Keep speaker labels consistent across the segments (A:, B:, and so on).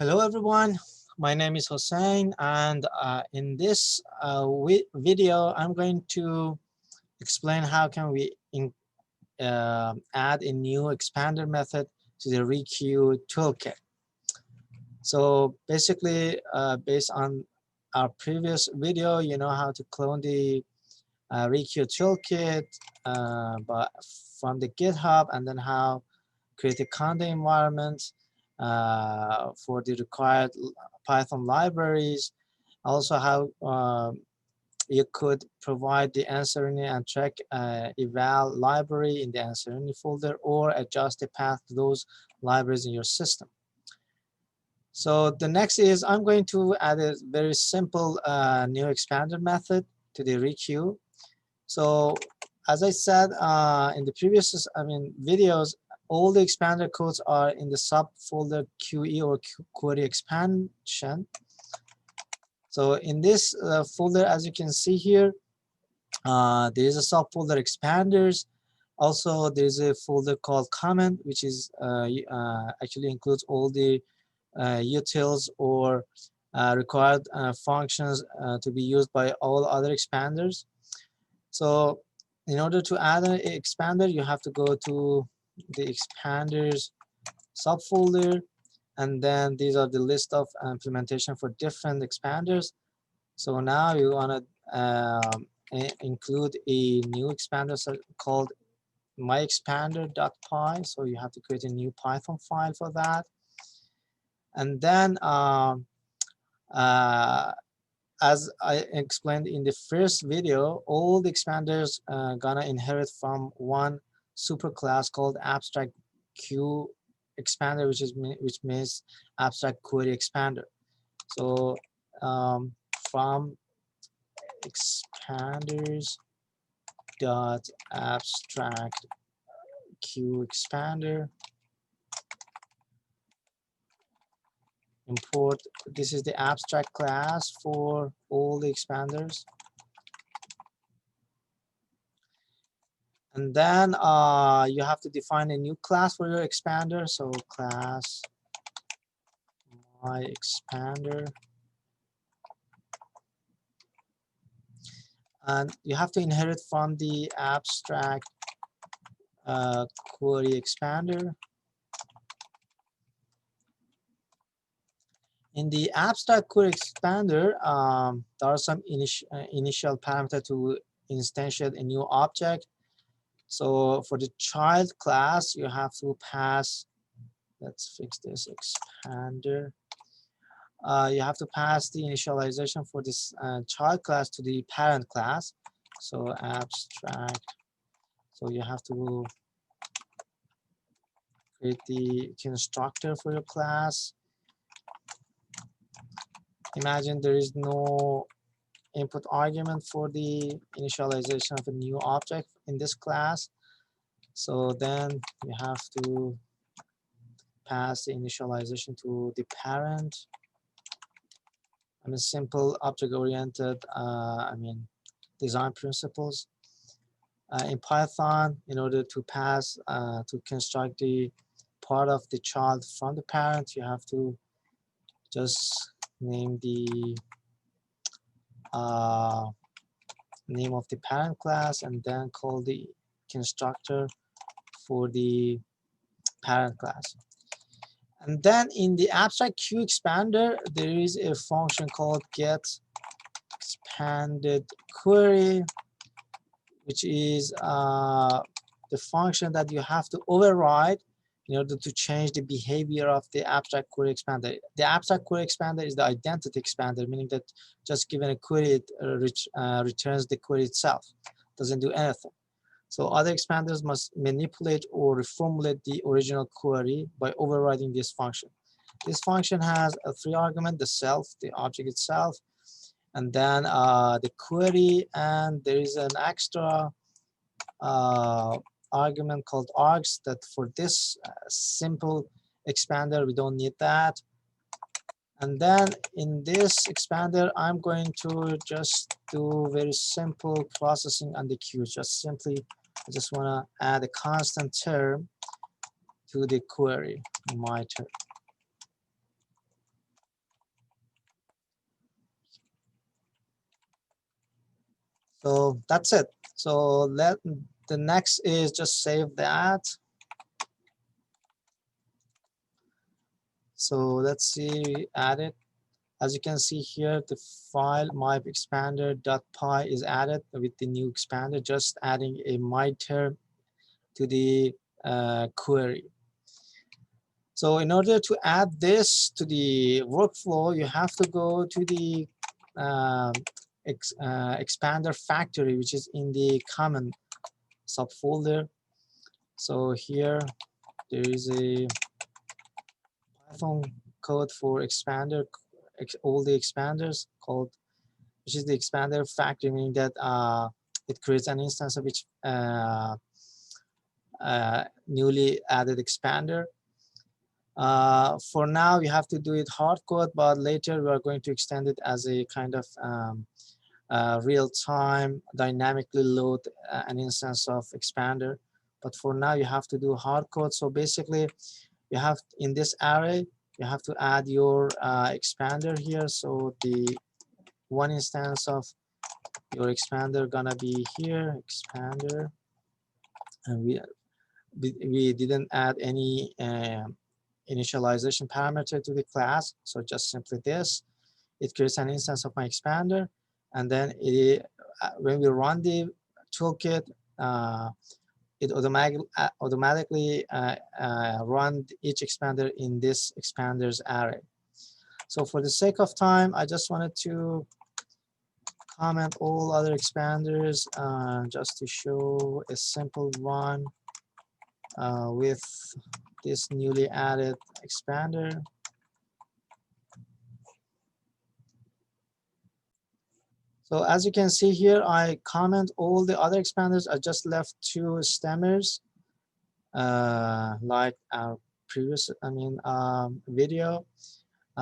A: Hello everyone, my name is Hossein, and in this video I'm going to explain how can we add a new expander method to the ReQue toolkit. So basically, based on our previous video, you know how to clone the ReQue toolkit but from the GitHub, and then how create a conda environment for the required Python libraries. Also, how you could provide the uncertainty and track eval library in the uncertainty folder, or adjust the path to those libraries in your system. So the next is I'm going to add a very simple new expander method to the ReQue. So as I said in the previous videos, all the expander codes are in the subfolder QE or query expansion. So in this folder, as you can see here, there is a subfolder expanders. Also, there is a folder called comment, which is actually includes all the utils or required functions to be used by all other expanders. So in order to add an expander, you have to go to the expanders subfolder, and then these are the list of implementation for different expanders. So now you want to include a new expander called myexpander.py. So you have to create a new Python file for that. And then as I explained in the first video, all the expanders gonna inherit from one superclass called abstract Q expander, which means abstract query expander. So from expanders dot abstract Q expander, import, this is the abstract class for all the expanders. And then you have to define a new class for your expander. So class myExpander. And you have to inherit from the abstract query expander. In the abstract query expander, there are some initial parameter to instantiate a new object. So for the child class, you have to pass, let's fix this expander. You have to pass the initialization for this child class to the parent class. So abstract. So you have to create the constructor for your class. Imagine there is no input argument for the initialization of a new object in this class. So then you have to pass the initialization to the parent. Simple object-oriented design principles. In Python, in order to pass to construct the part of the child from the parent, you have to just name the name of the parent class and then call the constructor for the parent class. And then in the abstract Q expander, there is a function called get expanded query, which is the function that you have to override in order to change the behavior of the abstract query expander. The abstract query expander is the identity expander, meaning that just given a query, it returns the query itself, doesn't do anything. So other expanders must manipulate or reformulate the original query by overriding this function. This function has a 3 argument: the self, the object itself, and then the query, and there is an extra argument called args that for this simple expander we don't need that. And then in this expander, I'm going to just do very simple processing on the queue. I just want to add a constant term to the query, my term. So that's it. So the next is just save that. So let's see, add it. As you can see here, the file myexpander.py is added with the new expander, just adding a my term to the query. So in order to add this to the workflow, you have to go to the expander factory, which is in the common subfolder. So here there is a Python code for expander, all the expanders called, which is the expander factory, meaning that it creates an instance of each newly added expander. For now, you have to do it hard code, but later we are going to extend it as a kind of real-time dynamically load an instance of expander. But for now, you have to do hard code. So basically, you have in this array, you have to add your expander here. So the one instance of your expander gonna be here, expander, and we didn't add any initialization parameter to the class, so just simply this. It creates an instance of my expander, and then when we run the toolkit, it automatically run each expander in this expanders array. So for the sake of time, I just wanted to comment all other expanders just to show a simple one with this newly added expander. So as you can see here, I comment all the other expanders. I just left two stemmers, like our previous, video.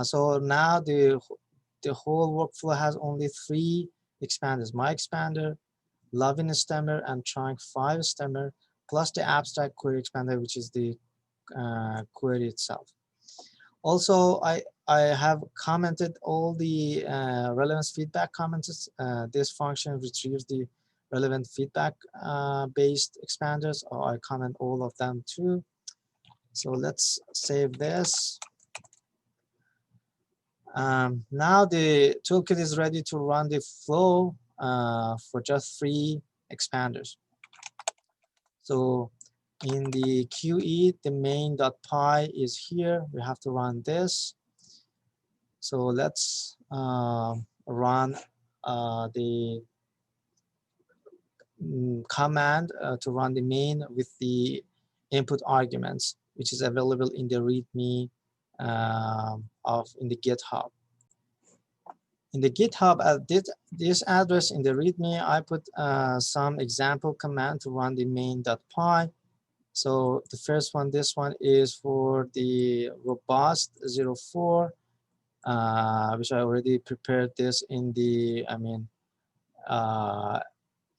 A: So now the whole workflow has only three expanders: my expander, loving stemmer, and trying 5 stemmer, plus the abstract query expander, which is the query itself. Also, I have commented all the relevance feedback comments. This function retrieves the relevant feedback based expanders, or I comment all of them too. So let's save this. Now the toolkit is ready to run the flow for just 3 expanders. So in the QE, the main.py is here. We have to run this. So let's run the command to run the main with the input arguments, which is available in the README in the GitHub. In the GitHub, at this address in the README, I put some example command to run the main.py. So the first one, this one is for the robust 04. Which I already prepared this in the,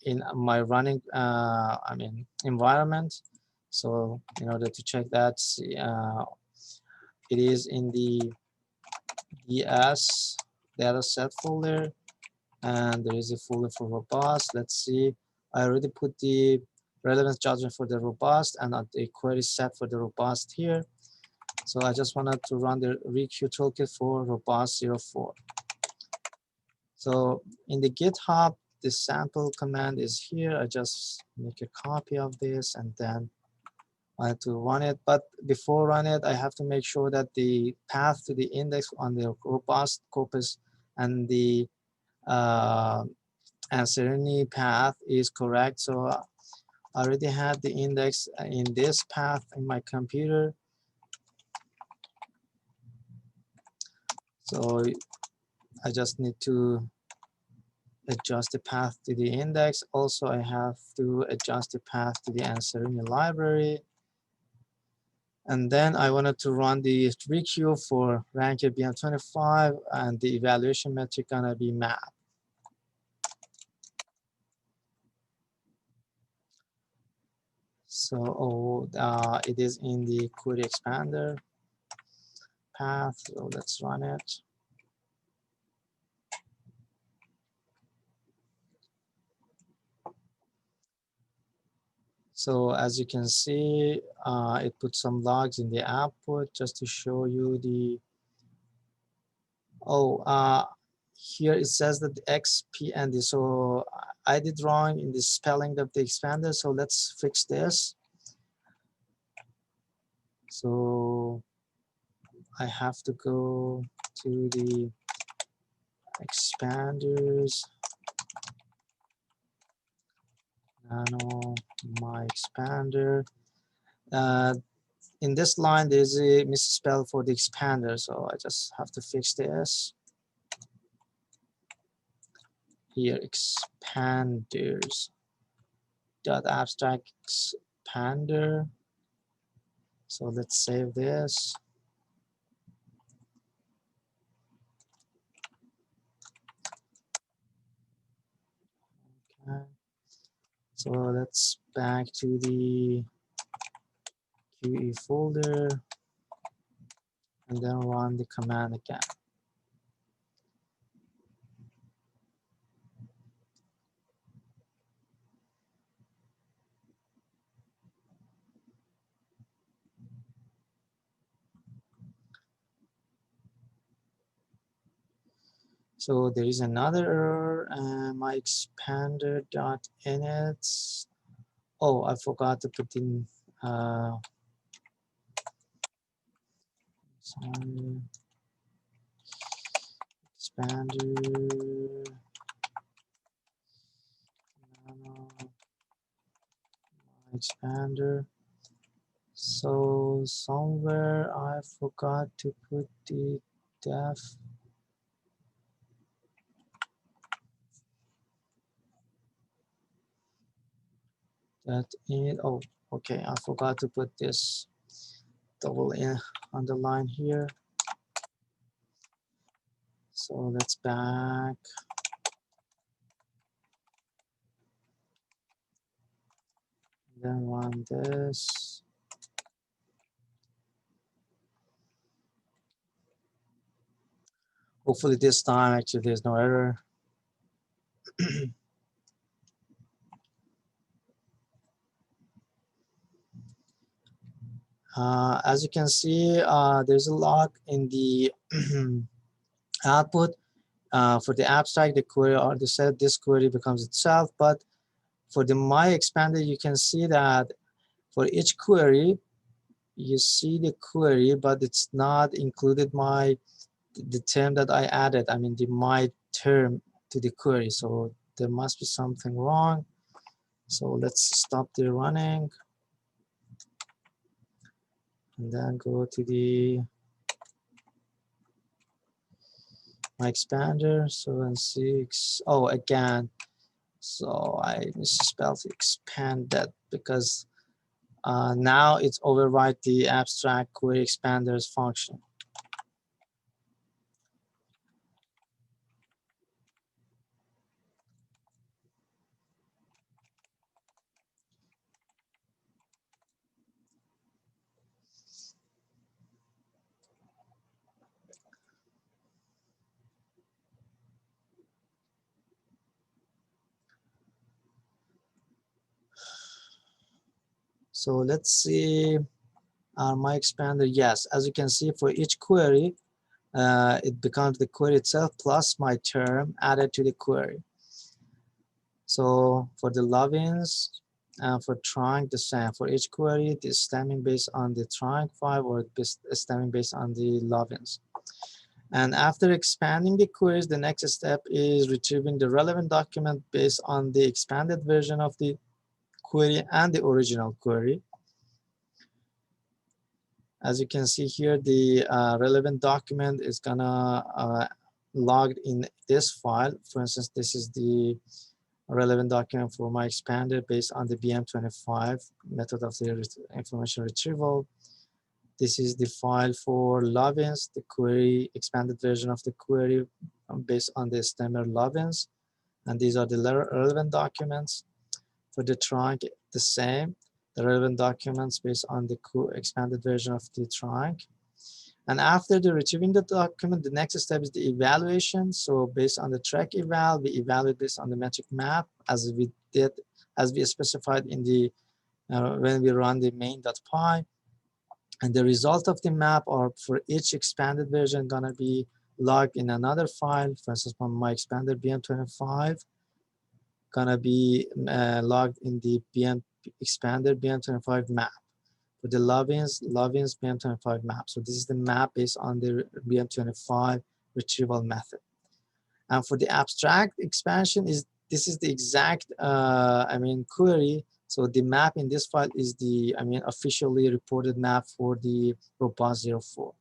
A: in my running, environment. So in order to check that, it is in the DS dataset folder, and there is a folder for robust. Let's see, I already put the relevance judgment for the robust and the query set for the robust here. So I just wanted to run the ReQue toolkit for robust 04. So in the GitHub, the sample command is here. I just make a copy of this and then I have to run it. But before run it, I have to make sure that the path to the index on the robust corpus and the uncertainty path is correct. So I already have the index in this path in my computer. So I just need to adjust the path to the index. Also, I have to adjust the path to the uncertainty library. And then I wanted to run the ReQue for rank BM25, and the evaluation metric gonna be map. So it is in the query expander path. So let's run it. So as you can see, it put some logs in the output just to show you the, here it says that the XPND. So I did wrong in the spelling of the expander. So let's fix this. So I have to go to the expanders, nano, my expander. In this line, there's a misspell for the expander, so I just have to fix this. Here, expanders dot abstract expander. So let's save this. Okay. So let's back to the QE folder and then run the command again. So there is another error, and my expander dot init. Oh, I forgot to put in. Sorry. Expander. Nano, expander. So somewhere I forgot to put the def. That in, oh, okay, I forgot to put this double in underline here. So let's back. Then run this. Hopefully this time actually there's no error. As you can see, there's a log in the output for the abstract, the query, or the set. This query becomes itself. But for the my expander, you can see that for each query, you see the query, but it's not included the term that I added. I mean the my term to the query. So there must be something wrong. So let's stop the running and then go to the my expander. So and six. Oh, again. So I misspelled expanded because now it's overwrite the abstract query expanders function. So let's see my expander. Yes, as you can see, for each query, it becomes the query itself plus my term added to the query. So for the logins, for trunk, the same. For each query, it is stemming based on the trunk file or stemming based on the logins. And after expanding the queries, the next step is retrieving the relevant document based on the expanded version of the query and the original query. As you can see here, the relevant document is gonna logged in this file. For instance, this is the relevant document for my expander based on the BM25 method of the information retrieval. This is the file for logins, the query expanded version of the query based on the stemmer logins. And these are the relevant documents. For the trunk, the same, the relevant documents based on the expanded version of the trunk. And after the retrieving the document, the next step is the evaluation. So based on the track eval, we evaluate based on the metric map as we did, as we specified in the when we run the main.py. And the result of the map or for each expanded version gonna be logged in another file. For instance, for my expanded BM25 gonna be logged in the expanded BM25 map. For the logins BM25 map. So this is the map based on the BM25 retrieval method. And for the abstract expansion this is the exact query. So the map in this file is the officially reported map for the robust 04.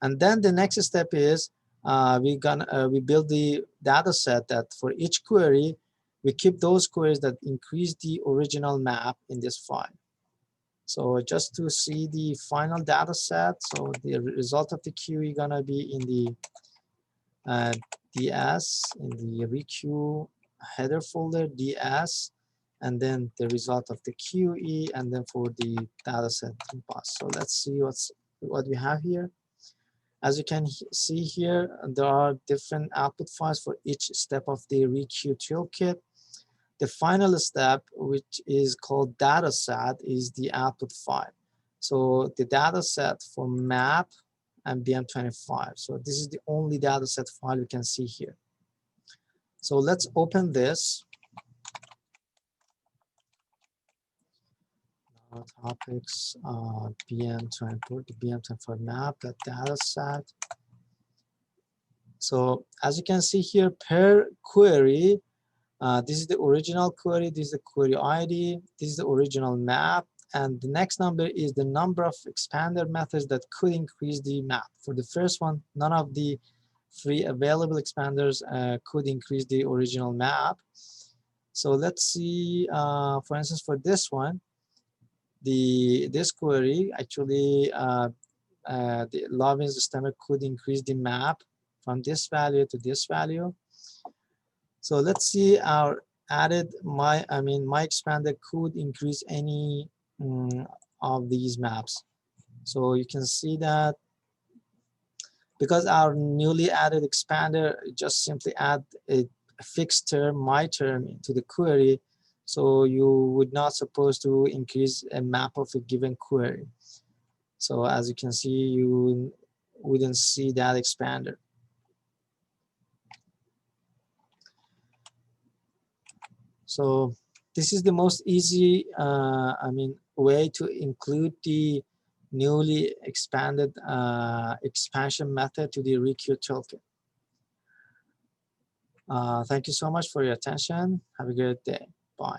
A: And then the next step is we build the data set that for each query we keep those queries that increase the original map in this file. So just to see the final data set, so the result of the QE gonna be in the DS, in the ReQue header folder, DS, and then the result of the QE, and then for the data set bus. So let's see what we have here. As you can see here, there are different output files for each step of the ReQue toolkit. The final step, which is called dataset, is the output file. So the dataset for map and BM25. So this is the only dataset file you can see here. So let's open this. Topics, BM24, the BM25 map, that dataset. So as you can see here, per query, this is the original query, this is the query ID, this is the original map, and the next number is the number of expander methods that could increase the map. For the first one, none of the free available expanders could increase the original map. So let's see, for instance, for this one, this query actually the login system could increase the map from this value to this value. So let's see our added my expander could increase any of these maps. So you can see that because our newly added expander just simply add a fixed term, my term, into the query. So you would not supposed to increase a map of a given query. So as you can see, you wouldn't see that expander. So this is the most easy, way to include the newly expanded expansion method to the ReQue toolkit. Thank you so much for your attention. Have a great day. Bye.